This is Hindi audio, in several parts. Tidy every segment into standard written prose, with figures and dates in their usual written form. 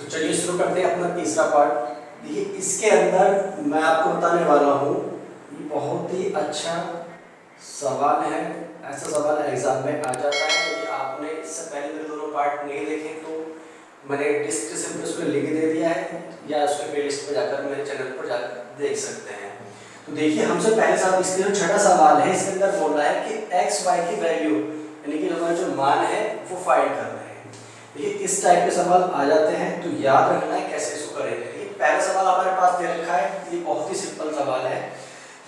तो चलिए शुरू करते हैं अपना तीसरा पार्ट। देखिए इसके अंदर मैं आपको बताने वाला हूँ, ये बहुत ही अच्छा सवाल है। ऐसा सवाल एग्जाम में आ जाता है। यदि आपने इससे पहले मेरे दोनों पार्ट नहीं देखे तो मैंने डिस्क्रिप्शन में उसको लिंक दे दिया है, या उसके प्लेलिस्ट पे जाकर मेरे चैनल पर जाकर देख सकते हैं। तो देखिए हमसे पहले साहब इसका जो छठा सवाल है, इसके अंदर बोल रहा है कि एक्स वाई की वैल्यू यानी कि हमारा जो मान है वो फाइंड कर रहे हैं। देखिए इस टाइप के सवाल आ जाते हैं तो याद रखना है कैसे इसको करेंगे। देखिए पहला सवाल हमारे पास दे रखा है, ये बहुत ही सिंपल सवाल है।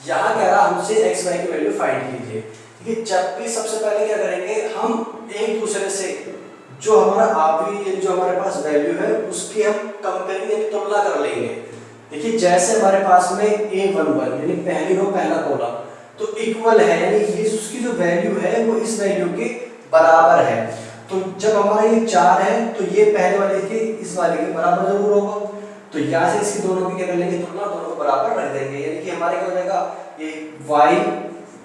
यहाँ कह रहा हमसे एक्स वाई की वैल्यू फाइंड कीजिए। देखिए जब भी सबसे पहले क्या करेंगे, हम एक दूसरे से जो हमारा आपकी जो हमारे पास वैल्यू है उसकी हम कंपेयरिंग तुलना कर लेंगे। देखिए जैसे हमारे पास में a11 यानी पहली रो पहला कॉलम तो इक्वल है, यानी ये उसकी जो वैल्यू है वो इस वैल्यू के बराबर है। तो जब हमारा ये 4 है तो ये पहले वाले के इस वाले के बराबर जरूर होगा। तो यहाँ से इसकी दोनों की क्या कर लेंगे तुलना, दोनों को बराबर रख देंगे। यानी कि हमारे क्या हो जाएगा, ये y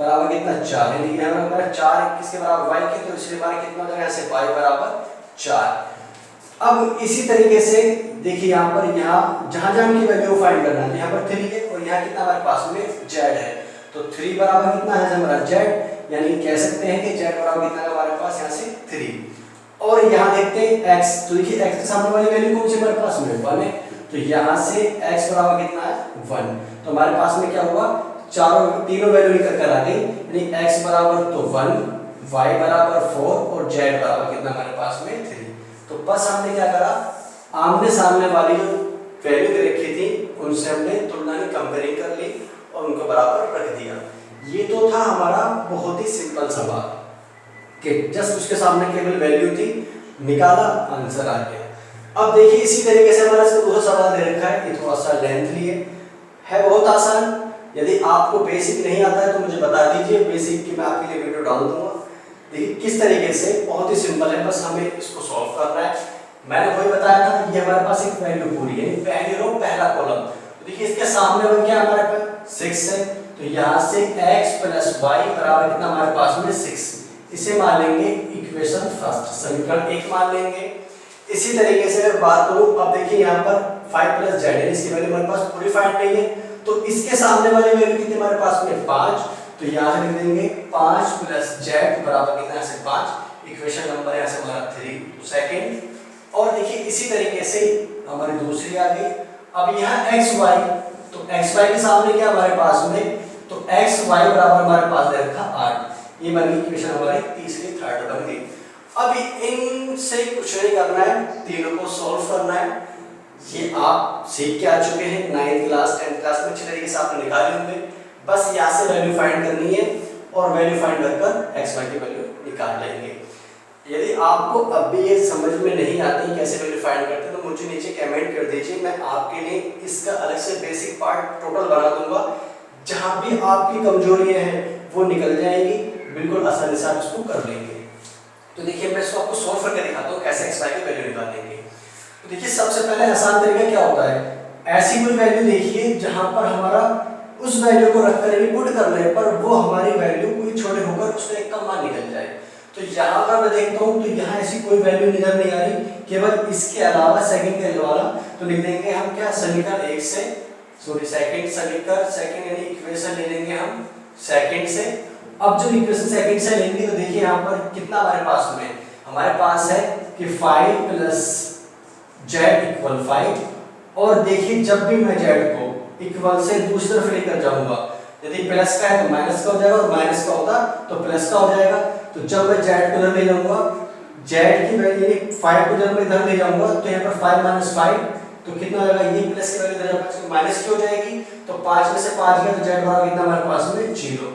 बराबर कितना 4, यानी कि हमारा 4 किसके बराबर y के, तो इसलिए हमारा कितना हो जाएगा ऐसे y बराबर 4। अब इसी तरीके से देखिए यहाँ पर यहाँ जहां की वैल्यू फाइंड करना है, यहाँ पर 3 है और यहाँ कितना हमारे पास में z है। तो 3 बराबर कितना है हमारा z, यानी कह सकते हैं कि z बराबर कितना है हमारे पास यहाँ से 3। और यहाँ देखते हैं x, तो देखिए x के सामने वाली वैल्यू कौन सी हमारे पास में 1 है, तो यहाँ से x बराबर कितना है 1। तो हमारे पास में क्या हुआ, तीनों वैल्यू निकल कर आ गई, यानी x बराबर तो 1, y बराबर 4 और z बराबर कितना हमारे पास में 3। तो बस हमने क्या करा, आमने सामने वाली जो वैल्यू दे रखी थी उनसे हमने तुलना की कंपेयरिंग कर ली और उनको बराबर रख दिया। ये तो था हमारा बहुत ही सिंपल सवाल कि जस्ट उसके सामने केवल वैल्यू थी, निकाला, आंसर आ गया। अब देखिए इसी तरीके से हमारा इसका दूसरा सवाल दे रखा है, ये थोड़ा सा लेंथली है बहुत आसान। यदि आपको बेसिक नहीं आता है तो मुझे बता दीजिए, बेसिक की मैं आपके लिए वीडियो डाल दूंगा। देखिए किस तरीके से, बहुत ही सिंपल है, बस हमें इसको सॉल्व करना है। मैंने वही बताया था, ये हमारे पास एक वैल्यू पूरी है, पहली रो पहला कॉलम। तो देखिए इसके सामने वो क्या हमारे पास 6 है, तो यहाँ से x + y बराबर कितना हमारे पास में 6, इसे मान लेंगे इक्वेशन फर्स्ट, समीकरण 1 मान लेंगे। इसी तरीके से अगर बात करूं, अब देखिए यहाँ पर 5 + z है, इसकी वैल्यू हमारे पास पूरी फाइंड नहीं है, तो इसके सामने वाली वैल्यू कितनी हमारे पास में 5, तो यहाँ से लिख देंगे 5 + z बराबर कितना है 5, इक्वेशन नंबर है ऐसे हमारा 3 सेकंड। और देखिए इसी तरीके से हमारी दूसरी आ गई। अब यहाँ x y, तो x y के सामने क्या हमारे पास में, तो x y बराबर हमारे पास दे रखा 8, ये बन गई इक्वेशन हमारी तीसरी थर्ड बन गई। अब इनसे कुछ नहीं करना है, तीनों को सॉल्व करना है। ये आप सीख के आ चुके हैं 9th क्लास 10th क्लास में, अच्छे तरीके से आपने निकाले होंगे। बस यहाँ से वैल्यू फाइंड करनी है और वैल्यू फाइंड कर x y की वैल्यू निकाल लेंगे। यदि आपको अब भी ये समझ में नहीं आती कैसे वैल्यू फाइंड करते हैं तो मुझे नीचे कमेंट कर दीजिए, मैं आपके लिए इसका अलग से बेसिक पार्ट टोटल बना दूंगा। जहां भी आपकी कमजोरियां हैं वो निकल जाएंगी, बिल्कुल आसानी से आप इसको कर लेंगे। तो देखिए मैं इसको आपको सॉल्व करके दिखाता हूँ कैसे एक्स वाई की वैल्यू निकालेंगे। तो देखिए सबसे पहले आसान तरीका क्या होता है, ऐसी कोई वैल्यू देखिए जहां पर हमारा उस वैल्यू को रखकर पुट करने पर वो हमारी वैल्यू कोई छोटे होकर उसका एक का मान निकल जाए। तो यहाँ पर मैं देखता हूँ तो यहाँ ऐसी कोई वैल्यू नजर नहीं आ रही, केवल इसके अलावा सेकंड के अलावा, तो लिख देंगे हम क्या, समीकरण 1 से, सॉरी सेकंड समीकरण, सेकंड यानी इक्वेशन ले लेंगे हम सेकंड से। अब जो इक्वेशन सेकंड से लेंगे तो देखिए यहाँ पर कितना हमारे पास है कि 5 + z = 5। और देखिए जब भी मैं z को इक्वल से दूसरी तरफ लेकर जाऊंगा, यदि प्लस का है तो माइनस का हो जाएगा और माइनस का होता तो प्लस का हो जाएगा। तो जब मैं z को इधर ले जाऊंगा, z की वैल्यू यानी 5 को जब मैं इधर ले जाऊंगा तो यहाँ पर 5 - 5 तो कितना हो जाएगा, ये प्लस की वैल्यू इधर माइनस की हो जाएगी। तो 5 में से 5 गया तो z बराबर कितना हमारे पास में 0।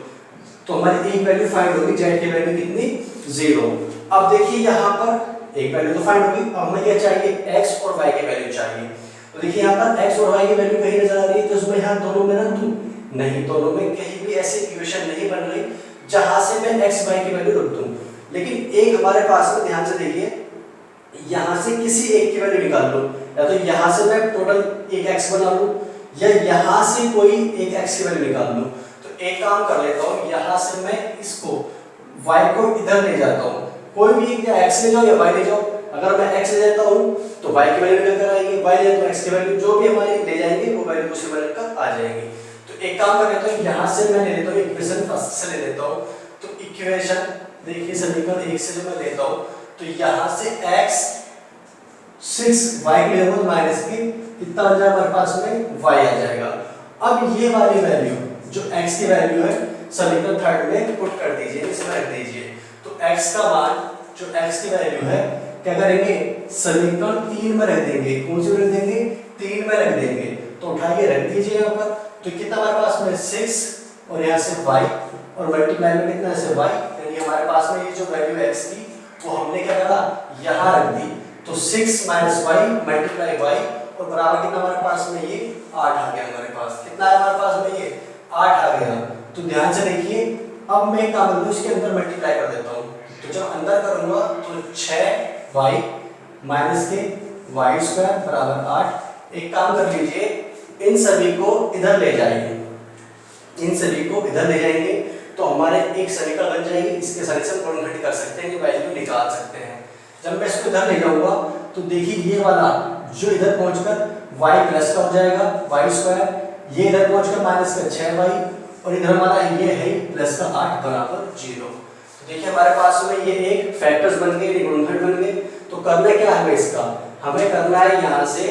तो हमारी एक वैल्यू फाइंड होगी, z की वैल्यू कितनी 0। अब देखिए यहाँ पर एक वैल्यू तो फाइंड होगी, अब हमें क्या चाहिए, x और y की वैल्यू चाहिए। तो देखिए यहाँ पर x और y की वैल्यू कहीं नजर आ रही है, तो इसमें यहाँ दोनों में रख दूं, नहीं, दोनों में कहीं भी ऐसी इक्वेशन नहीं बन रही जहां से मैं x y की वैल्यू रख दूं। लेकिन एक हमारे पास में ध्यान से देखिए, यहां से किसी एक की वैल्यू निकाल लो, या तो यहां से मैं टोटल एक x बना लूं या यहां से कोई एक x की वैल्यू निकाल लूं। तो एक काम कर लेता हूं, यहां से मैं इसको y को इधर ले जाता हूं, कोई भी या x ले जाओ या y ले जाओ, अगर मैं x ले जाता हूं तो y की वैल्यू निकल कर आएगी, y ले तो x की वैल्यू जो भी हमारे ले जाएंगे वो वैल्यू उसी में रखकर आ जाएगी। तो एक काम कर लेता हूँ, यहाँ से मैं ले लेता हूँ इक्वेशन फर्स्ट से ले लेता हूँ। तो इक्वेशन देखिए समीकरण 1 से जो मैं लेता हूँ तो यहाँ से x 6y के लिए माइनस की कितना बन जाएगा हमारे पास में y आ जाएगा। अब ये वाली वैल्यू जो x की वैल्यू है समीकरण थर्ड में पुट कर दीजिए, इसमें रख दीजिए। तो x का मान जो x की वैल्यू है क्या करेंगे समीकरण 3 में रख देंगे। कौन सी रख देंगे 3 में रख देंगे। तो उठाइए रख दीजिए यहाँ पर। तो कितना हमारे पास में 6 और यहाँ से y और मल्टीप्लाई में कितना से y, यानी हमारे पास में ये जो वैल्यू x की वो हमने क्या करा यहाँ रख दी। तो 6 माइनस वाई मल्टीप्लाई वाई और बराबर कितना हमारे पास में ये 8 आ गया। हमारे पास कितना है हमारे पास में ये 8 आ गया। तो ध्यान से देखिए अब मैं क्या करूँ इसके अंदर मल्टीप्लाई कर देता हूँ। तो जब अंदर करूंगा तो 6y माइनस के वाई स्क्वायर बराबर 8। एक काम कर लीजिए इन सभी को इधर ले जाएंगे, इन सभी को इधर ले जाएंगे तो हमारे एक समीकरण बन जाएगी। इसके सॉल्यूशन गुणनखंड कर सकते हैं, वैल्यू निकाल सकते हैं। जब मैं इसको इधर ले जाऊंगा तो देखिए ये वाला जो इधर पहुंचकर y प्लस का हो जाएगा y स्क्वायर, ये इधर पहुंचकर माइनस का 6y और इधर हमारा ये है प्लस का 8 बराबर 0। तो देखिए हमारे पास में ये एक फैक्टर्स बन गए, गुणनखंड बन गए। तो करना क्या है इसका, हमें करना है यहाँ से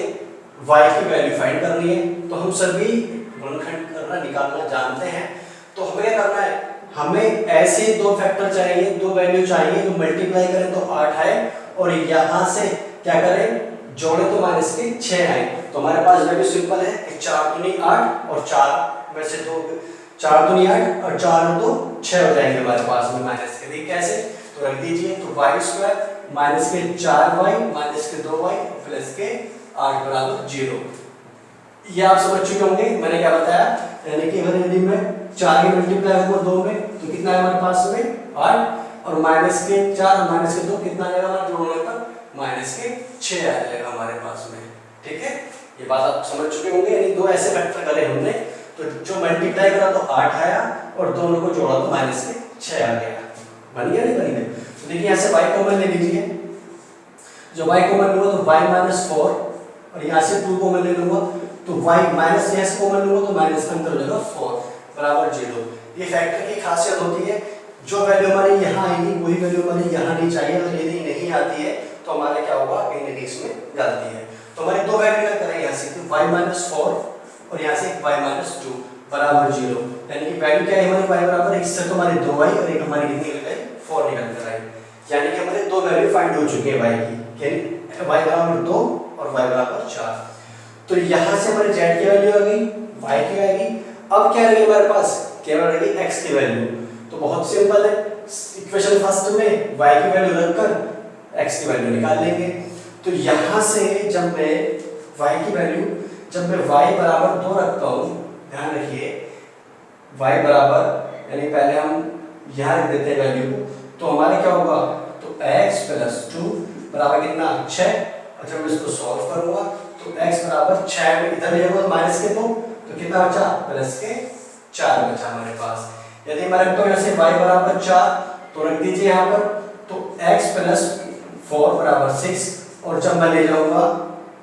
y की वैल्यू फाइंड करनी है। तो हम सभी गुणनखंड करना निकालना जानते हैं। तो हमें क्या करना है, हमें ऐसे दो फैक्टर चाहिए, दो वैल्यू चाहिए जो मल्टीप्लाई करें तो 8 आए और यहाँ से क्या करें जोड़े तो माइनस के 6 आए। तो हमारे पास वैल्यू सिंपल है कि 4 दूनी 8 और 4 में से 2 4 दूनी 8 और 4 तो 6 हो जाएंगे हमारे पास में माइनस के। देखिए कैसे, तो रख दीजिए तो y स्क्वायर माइनस के 4y माइनस के 2y प्लस के 8 बराबर 0। ये आप समझ चुके होंगे मैंने क्या बताया, यानी कि अगर यदि मैं 4 के मल्टीप्लाई करूँ 2 में तो कितना है हमारे पास में 8 और माइनस के 4 और माइनस के 2 कितना आएगा हमारा जोड़ने पर माइनस के 6 आ जाएगा हमारे पास में। ठीक है, ये बात आप समझ चुके होंगे। यानी दो ऐसे फैक्टर करे हमने, तो जो मल्टीप्लाई करा तो 8 आया और दोनों को जोड़ा तो माइनस के 6 आ गया। बन गया नहीं बन गया। तो देखिए यहाँ से y कॉमन ले लीजिए, जो y कॉमन लूंगा तो y माइनस 4 और यहाँ से 2 कॉमन ले लूंगा तो y माइनस यहाँ से कॉमन लूंगा तो माइनस का अंतर हो जाएगा 4 बराबर 0। ये फैक्टर की खासियत होती है, जो वैल्यू हमारी यहाँ आएगी वही वैल्यू हमारी यहाँ नहीं चाहिए, और यदि नहीं आती है तो हमारे क्या होगा कहीं ना कहीं इसमें गलती है। तो हमारी दो वैल्यू क्या करें यहाँ से y माइनस 4 और यहाँ से y माइनस 2 बराबर 0, यानी कि वैल्यू क्या है हमारी y बराबर, इससे तो हमारी 2y और एक हमारी कितनी निकल गई 4 निकल कर आई। यानी कि हमारे दो वैल्यू फाइंड हो चुकी है y की, यानी y बराबर 2 और y बराबर 4। तो यहाँ से हमारे z की वैल्यू आ गई, y की आएगी। अब क्या रहेगी हमारे पास, केवल रहेगी x की वैल्यू। तो बहुत सिंपल है, इक्वेशन फर्स्ट में y की वैल्यू रखकर x की वैल्यू निकाल लेंगे। तो यहाँ से जब मैं y की वैल्यू जब मैं y बराबर 2 रखता हूँ, ध्यान रखिए y बराबर यानी पहले हम यहाँ रख देते हैं वैल्यू को, तो हमारे क्या होगा तो x प्लस 2 बराबर कितना 6। और जब मैं इसको सॉल्व करूंगा तो x बराबर 6 में इधर ले जाऊंगा माइनस के 2 तो कितना बचा प्लस के 4 बचा हमारे पास। यदि मैं रखता हूँ यहाँ से y बराबर 4 तो रख दीजिए यहाँ पर, तो x प्लस 4 बराबर 6 और जब मैं ले जाऊंगा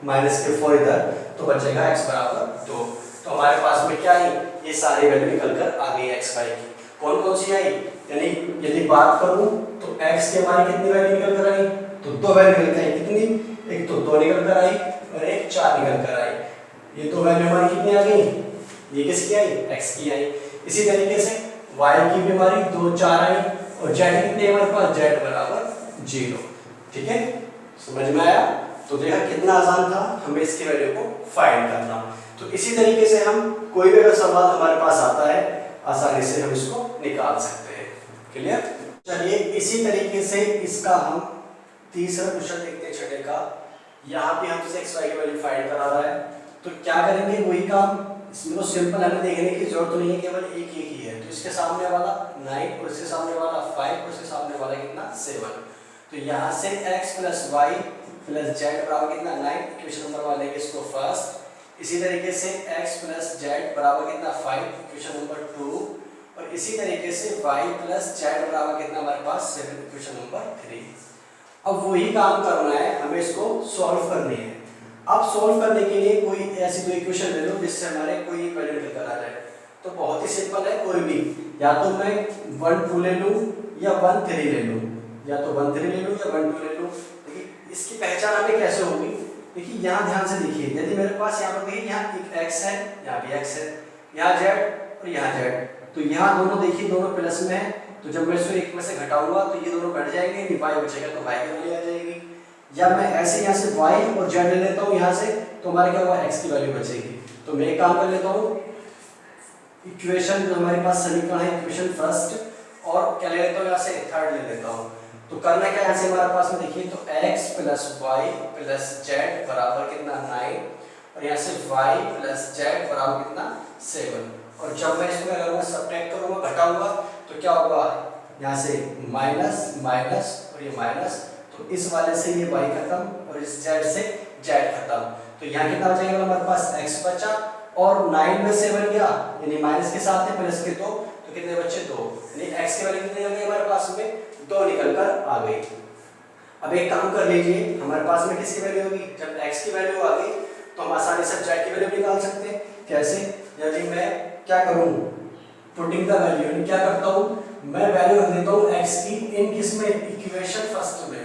माइनस के 4 इधर तो बचेगा x बराबर 2। तो हमारे पास में क्या आई, ये सारी वैल्यू निकल कर आ गई x y की। कौन कौन सी आई, यानी यदि बात करूं तो x की हमारी कितनी वैल्यू निकल कर आई, तो दो वैल्यू निकल कर आई। कितनी, एक तो 2 निकल कर आई और एक 4 निकल कर आई। ये दो वैल्यू हमारी कितनी आ गई, ये किसकी आई x की आई। इसी तरीके से y की भी हमारी 2 4 आई और z कितनी है हमारे पास, z बराबर 0। ठीक है, समझ में आया। तो देखा कितना आसान था हमें इसकी वैल्यू को फाइंड करना। तो इसी तरीके से हम कोई भी अगर सवाल हमारे पास आता है आसानी से हम इसको निकाल सकते हैं। क्लियर, चलिए इसी तरीके से इसका हम तीसरा क्वेश्चन देखते हैं छठे का। यहाँ पे हमसे x y की वैल्यू फाइंड करा रहा है, तो क्या करेंगे वही काम। इसमें तो सिंपल हमें देखने की जरूरत नहीं है, केवल एक ही है। तो इसके सामने वाला 9 और इसके सामने वाला 5 और इसके सामने वाला कितना 7। तो यहाँ से x plus y plus z बराबर कितना 9, इक्वेशन नंबर वाले इसको फर्स्ट। इसी तरीके से x प्लस जेड बराबर कितना 5, इक्वेशन नंबर 2। और इसी तरीके से y प्लस जेड बराबर कितना हमारे पास 7, इक्वेशन नंबर 3। अब वही काम करना है, हमें इसको सॉल्व करनी है। अब सॉल्व करने के लिए कोई ऐसी दो इक्वेशन ले लो जिससे हमारे कोई वैल्यू निकल कर आ जाए। तो बहुत ही सिंपल है, कोई भी, या तो मैं 1 2 ले लूँ या 1 3 ले लूँ, या तो 1 3 ले लूँ या 1 2 ले लूँ। देखिए इसकी पहचान हमें कैसे होगी, देखिए यहाँ ध्यान से देखिए, यदि मेरे पास यहाँ पर देखिए यहाँ एक x है, यहाँ भी x है, यहाँ z और यहाँ z, तो यहाँ दोनों देखिए दोनों प्लस में है, तो जब मैं इसको एक में से घटाऊंगा तो ये दोनों घट जाएंगे, y बचेगा तो y की वैल्यू आ जाएगी। या मैं ऐसे यहाँ से y और z ले लेता हूँ यहाँ से, तो हमारे क्या हुआ x की वैल्यू बचेगी। तो मैं एक काम कर लेता हूँ, इक्वेशन जो हमारे पास समीकरण है इक्वेशन फर्स्ट, और क्या ले लेता हूँ यहाँ से थर्ड ले लेता हूँ। तो करना क्या है, यहाँ से हमारे पास में देखिए तो x plus y plus z बराबर कितना 9, और यहाँ से y प्लस z बराबर कितना 7। और जब मैं इसमें अगर सब्ट्रैक्ट करूँगा घटाऊंगा तो क्या होगा, यहाँ से माइनस माइनस और ये माइनस, तो इस वाले से ये y खत्म और इस z से z खत्म। तो यहाँ कितना हो जाएगा हमारे पास x बचा, और 9 में 7 गया यानी माइनस के साथ है प्लस के 2, तो कितने बच्चे 2, यानी x की वैल्यू कितनी आ गई हमारे पास में 2 निकल कर आ गई। अब एक काम कर लीजिए, हमारे पास में किसकी वैल्यू होगी, जब x की वैल्यू आ गई तो हम आसानी से z की वैल्यू निकाल सकते हैं। कैसे, यदि मैं क्या करूं, पुटिंग द वैल्यू, क्या करता हूं मैं वैल्यू रख देता हूं x की इन किसमें, इक्वेशन फर्स्ट में।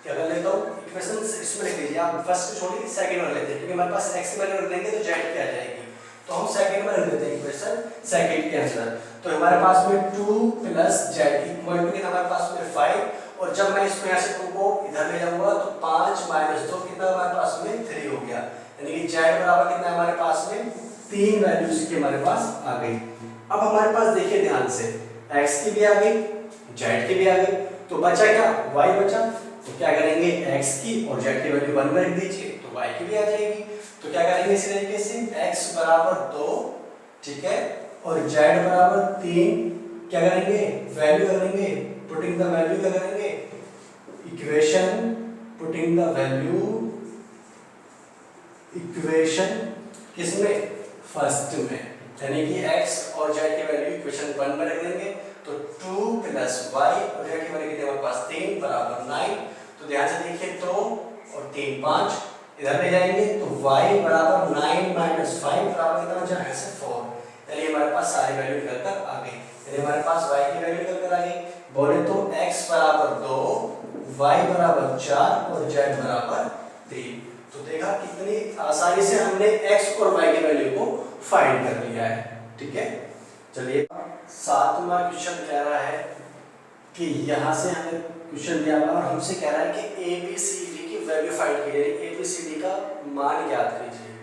क्या कर लेता हूं, इक्वेशन इसमें लिख लीजिए आप, फर्स्ट को छोड़िए सेकंड में लेते हैं, क्योंकि हमारे पास x की वैल्यू रख देंगे तो z की आ जाएगी, तो हम सेकंड में रख देते हैं इक्वेशन सेकंड के अंदर। तो हमारे पास में 2 प्लस z इक्वल टू कितना हमारे पास में 5, और जब मैं इसमें यहाँ से 2 को इधर ले जाऊंगा तो 5 माइनस 2 कितना हमारे पास में 3 हो गया, यानी कि z बराबर कितना हमारे पास में 3 वैल्यूज की हमारे पास आ गई। अब हमारे पास देखिए ध्यान से, x की भी आ गई z की भी आ गई, तो बचा क्या, y बचा। तो क्या करेंगे, x की और z की वैल्यू 1 में रख दीजिए तो y की भी आ जाएगी। तो क्या करेंगे इसी तरीके से, x बराबर 2, ठीक है, और z बराबर 3, क्या करेंगे वैल्यू करेंगे, पुटिंग द वैल्यू क्या करेंगे, equation, putting the value equation किसमें, फर्स्ट में, यानी कि x और z की वैल्यू इक्वेशन 1 में रख देंगे। तो 2 प्लस y और z की वैल्यू कितनी हमारे पास 3 बराबर 9। तो ध्यान से देखिए 2 और 3 5, इधर ले जाएंगे तो y बराबर 9 माइनस 5 बराबर कितना बचा है 4, यानी हमारे पास सारी वैल्यू निकल कर आ गई, यानी हमारे पास y की वैल्यू निकल कर आ गई। बोले तो x बराबर 2, y बराबर 4 और z बराबर 3। तो देखा कितनी आसानी से हमने x और y की वैल्यू को फाइंड कर लिया है, ठीक है। चलिए 7वां क्वेश्चन कह रहा है कि यहाँ से हमें क्वेश्चन दिया हुआ और हमसे कह रहा है कि ABCD की वैल्यू फाइंड कीजिए, यानी ABCD का मान ज्ञात कीजिए।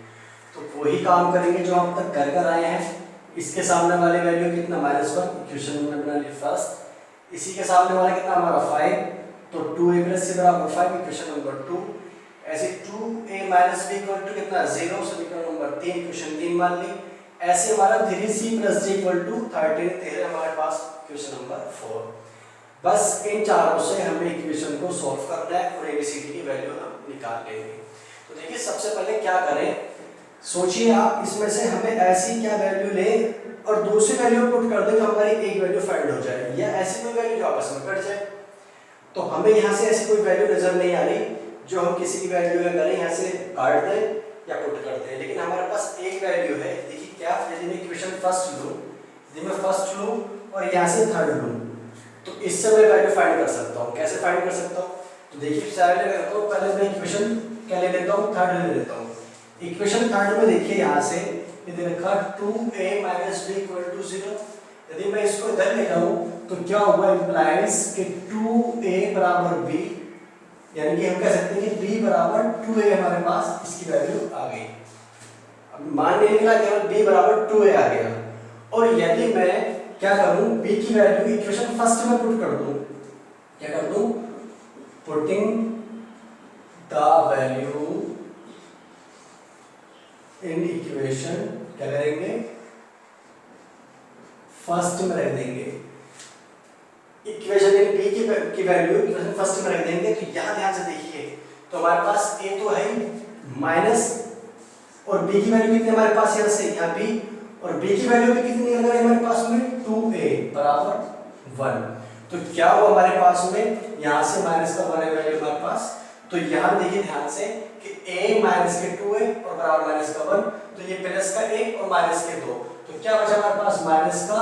तो वही काम करेंगे जो हम तक कर आए हैं। इसके सामने वाले वैल्यू कितना -1, इक्वेशन में बना ली फर्स्ट। इसी के सामने वाला कितना हमारा 5, तो 2a प्लस c बराबर 5, इक्वेशन नंबर 2। ऐसे 2a minus b equal to कितना 0, समीकरण नंबर 3, इक्वेशन 3 मान ली। ऐसे हमारा 3c plus d equal to 13 हमारे पास इक्वेशन नंबर 4। बस इन चारों से हमें इक्वेशन को सॉल्व करना है और ABCD की वैल्यू हम निकाल लेंगे। तो देखिए सबसे पहले क्या करें, सोचिए आप, इसमें से हमें ऐसी क्या वैल्यू ले और दूसरी वैल्यू पुट कर दे तो हमारी एक वैल्यू फाइंड हो जाए, या ऐसी कोई वैल्यू जो आपस में कट जाए। तो हमें यहाँ से ऐसी कोई वैल्यू नजर नहीं आ रही जो हम किसी की वैल्यू में करें यहाँ से काट दें या पुट कर दें, लेकिन हमारे पास एक वैल्यू है। देखिए क्या, यदि मैं इक्वेशन फर्स्ट लूँ, यदि मैं फर्स्ट लूँ और यहाँ से थर्ड लूँ, तो इससे मैं वैल्यू फाइंड कर सकता हूँ। कैसे फाइंड कर सकता हूँ, तो देखिए पहले मैं इक्वेशन क्या ले लेता हूँ, थर्ड ले लेता हूँ। इक्वेशन थर्ड में देखिए यहाँ से यदि रखा 2a minus b equal to 0, यदि मैं इसको इधर ले जाऊँ तो क्या होगा, इंप्लाइज कि 2a बराबर b, यानी कि हम कह सकते हैं कि b बराबर 2a हमारे पास इसकी वैल्यू आ गई। अब मान नहीं निकला, केवल b बराबर 2a आ गया। और यदि मैं क्या करूं, b की वैल्यू इक्वेशन फर्स्ट में पुट कर दूं, क्या कर दूं, putting the value in equation, क्या करेंगे, फर्स्ट में रख देंगे। इक्वेशन यानी b की वैल्यू इक्वेशन फर्स्ट में रख देंगे। तो यहां ध्यान से देखिए, तो हमारे पास a तो है माइनस, और b की वैल्यू कितनी हमारे पास यहाँ से यहाँ b, और b की वैल्यू भी कितनी अगर हमारे पास में 2a बराबर 1। तो क्या हुआ हमारे पास में, यहाँ से माइनस का 1 है वैल्यू हमारे पास। तो यहाँ देखिए ध्यान से कि a माइनस के 2 है और बराबर माइनस का 1, तो ये प्लस का 1 और माइनस के 2, तो क्या बचा हमारे पास माइनस का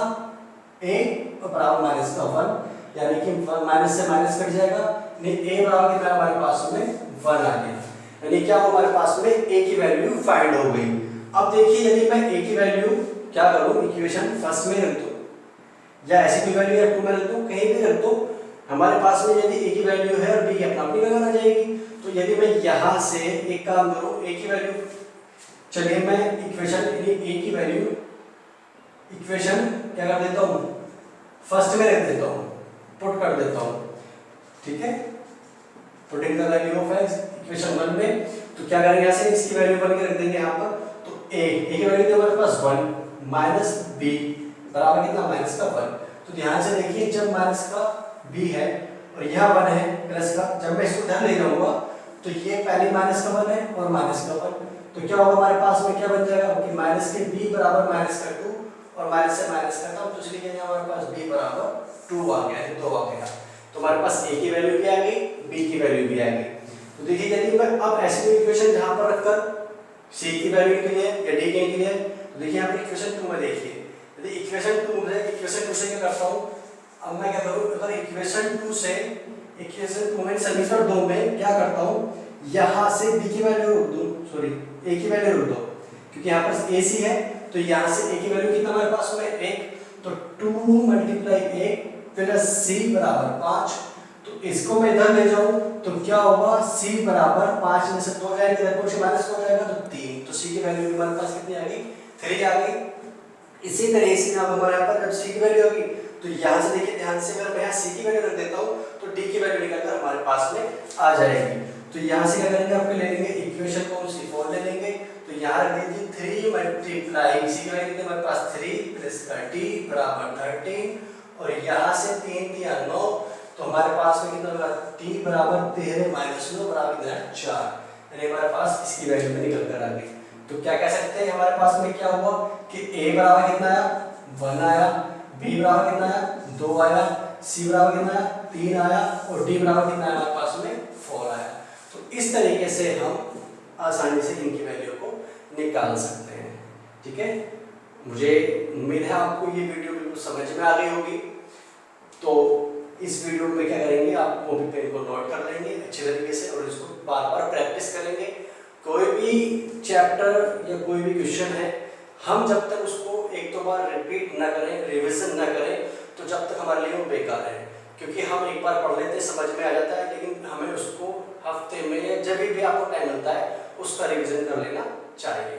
a और बराबर माइनस का 1, यानी कि माइनस से माइनस कट जाएगा, नहीं a बराबर कितना हमारे पास में 1 आ गया, यानी क्या हमारे पास में a की वैल्यू फाइंड हो गई। अब देखिए यदि मैं a की वैल्यू क्या करूं, इक्वेशन फर्स्ट में रख दूं या ऐसी कोई वैल्यू या 2 में रख दूं, कहीं भी रख दूं, हमारे पास में यदि a की वैल्यू है और b की अपनी जगह आ जाएगी। तो यदि मैं यहां से एक काम करूं, a की वैल्यू, चलिए मैं इक्वेशन a की वैल्यू इक्वेशन क्या कर देता हूं, फर्स्ट में रख देता हूं, पुट कर देता हूं, ठीक है, putting the value of x equation 1 में, तो क्या करेंगे यहां से इसकी वैल्यू बन के रख देंगे यहां पर, तो a की वैल्यू तो हमारे पास 1 माइनस b बराबर कितना माइनस का 1, तो ध्यान से देखिए जब माइनस का b है और यह 1 है प्लस का, जब मैं इसको ध्यान ले जाऊंगा तो ये पहले माइनस का 1 है और माइनस का 1, तो क्या होगा हमारे पास में क्या बन जाएगा कि माइनस के b बराबर माइनस का 2 और माइनस से माइनस का था, तो इसलिए क्या हमारे पास b बराबर 2 आ गया, 2 आ गया, तो हमारे पास a की वैल्यू भी आ गई, b की वैल्यू भी आ गई। तो देखिए यदि मैं अब ऐसी कोई इक्वेशन जहां पर रखकर c की वैल्यू के लिए या d के लिए, तो देखिए यहां पर इक्वेशन 2 में देखिए, यदि इक्वेशन 2 से क्या करता हूं, अब मैं क्या करूं, अगर इक्वेशन 2 में समीकरण 2 में क्या करता हूं, यहां से b की वैल्यू रख दूं, सॉरी a की वैल्यू रख दो, क्योंकि यहां पर ac है, तो यहां से a की वैल्यू कितना हमारे पास में 1, तो 2 मल्टीप्लाई 1 प्लस c बराबर 5, तो इसको मैं इधर ले जाऊं तो क्या होगा, c बराबर 5 में से 2 जाएगा, इधर कुछ माइनस हो जाएगा तो 3, तो c की वैल्यू हमारे पास कितनी आ गई, 3 आ गई। इसी तरह से अब हमारे यहाँ पर जब c की वैल्यू होगी तो यहाँ से देखिए ध्यान से, अगर मैं यहाँ c की वैल्यू रख देता हूँ तो d की वैल्यू निकलकर हमारे पास में आ जाएगी। तो यहाँ से क्या करेंगे, आपके ले लेंगे इक्वेशन कौन सी 4 ले लेंगे, तो यहाँ रख दीजिए 3 मल्टीप्लाई c की वैल्यू हमारे पास 3 प्लस 30 बराबर 13, और यहाँ से 3 दिया 9, तो हमारे पास में कितना होगा, t बराबर 13 माइनस 9 बराबर कितना 4, यानी हमारे पास इसकी वैल्यू में निकल कर आ गई। तो क्या कह सकते हैं हमारे पास में क्या हुआ कि a बराबर कितना आया, 1 आया, b बराबर कितना आया, 2 आया, c बराबर कितना आया, 3 आया, और d बराबर कितना आया हमारे पास में 4 आया। तो इस तरीके से हम आसानी से इनकी वैल्यू को निकाल सकते हैं, ठीक है। मुझे उम्मीद है आपको ये वीडियो बिल्कुल समझ में आ गई होगी। तो इस वीडियो में क्या करेंगे, आप कॉपी पेन को नोट कर लेंगे अच्छे तरीके से और इसको बार बार प्रैक्टिस करेंगे। कोई भी चैप्टर या कोई भी क्वेश्चन है, हम जब तक उसको एक दो बार रिपीट ना करें, रिवीजन ना करें, तो जब तक हमारे लिए वो बेकार है, क्योंकि हम एक बार पढ़ लेते हैं समझ में आ जाता है, लेकिन हमें उसको हफ्ते में या जब भी आपको टाइम मिलता है उसका रिवीजन कर लेना चाहिए।